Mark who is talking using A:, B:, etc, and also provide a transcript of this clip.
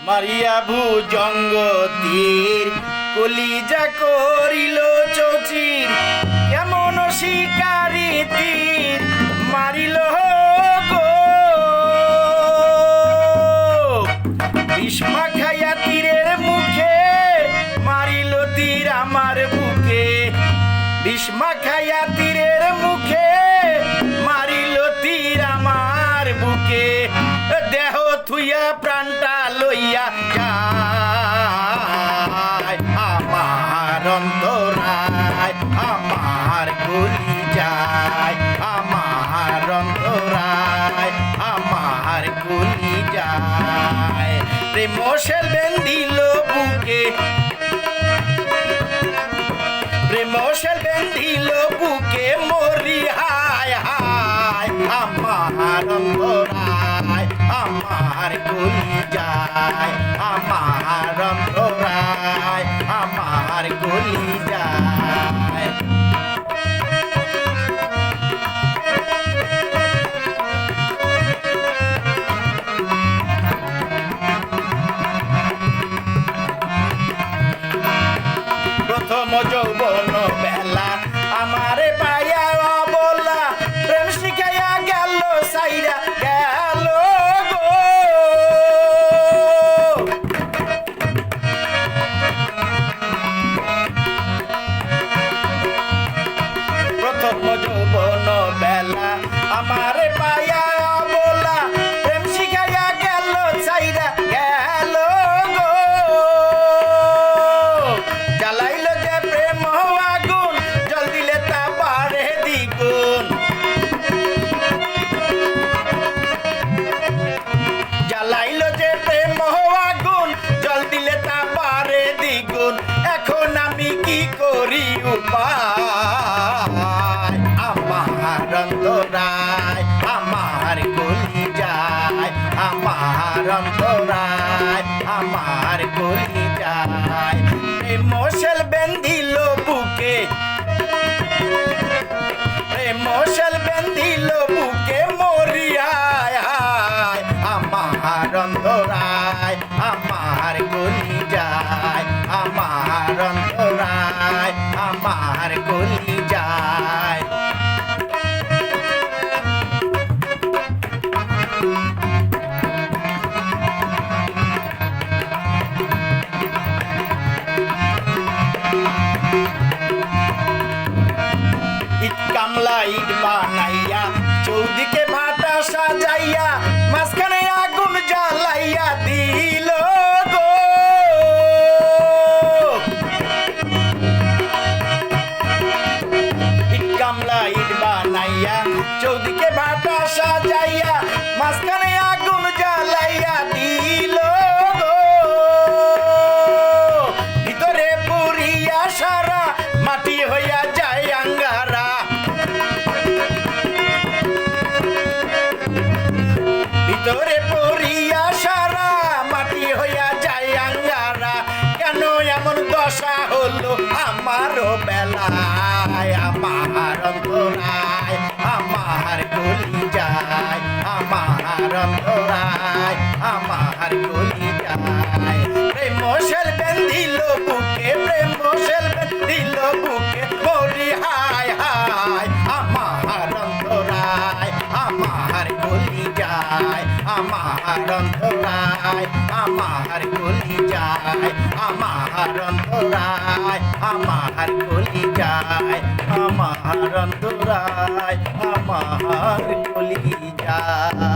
A: মারিয়া ভুজঙ্গ তীর কলিজা করিল চৌচির কেমন শিকারি তীর মারিল গো বিষ্মা খাইয়া তীরের মুখে মারিল তীর আমার বুকে বিষ্মা খাইয়া তীরের মুখে মারিল তীর আমার বুকে দেহ থুইয়া প্রাণটা লইয়া যায় আমার অন্তরায় আমার গুলি যায় আমার অন্তরায় আমার গুলি যায় প্রেম সেল বেন্দিল বুকে প্রেম সেল বেন্দিল বুকে মরি হায় হায় আমার অন্তরায় আমার গুলি যায় আমার অন্তরায় আমার গুলি যায় প্রথম যৌবন বেলা আমারে পাইয়া বলা প্রেম শিখাইয়া গেল সাইরা গেল গো প্রথম যৌবন বেলা আমারে পাইয়া বলা প্রেম শিখাইয়া গেল সাইরা গেল গো জ্বালাইল যে প্রেম আগুন জল দিলে তা বাড়ে দ্বিগুণ জ্বালাইল যে প্রেম আগুন জল দিলে তা বাড়ে দ্বিগুণ এখন আমি কি করি উপায় আমার অন্তরায় আমার গুলি যায় আমার অন্তরায় আমার গুলি যায় প্রেম সেল বেন্দিল বুকে প্রেম সেল বেন্দিল বুকে মরি হায় হায় আমার অন্তরায় আমার গুলি যায় আমার অন্তরায় আমার গুলি যায় ইট কামলা ইট বানাইয়া চৌদিকে ভাটা সাজাইয়া মাঝখানে আগুন জ্বালাইয়া দিল গো ইট কামলা ইট বানাইয়া চৌদিকে ভাটা সাজাইয়া মাঝখানে আগুন জ্বালাইয়া দিল গো ভিতরে পুরিয়া সারা মাটি হইয়া যায় আঙ্গারা ভিতরে পড়িয়া সারা মাটি হইয়া যায় আঙ্গারা কেন এমন দশা হলো আমারও বেলায় আমার অন্তরায় আমার গুলি যায় আমার অন্তরায় আমার গুলি যায় প্রেম সেল বেন্দিল বুকে প্রেম সেল বেন্দিল বুকে মরি হায় হায় আমার অন্তরায় আমার গুলি যায় আমার অন্তরায় আমার গুলি যায় আমার অন্তরায় আমার গুলি যায় আমার অন্তরায় আমার গুলি যায়।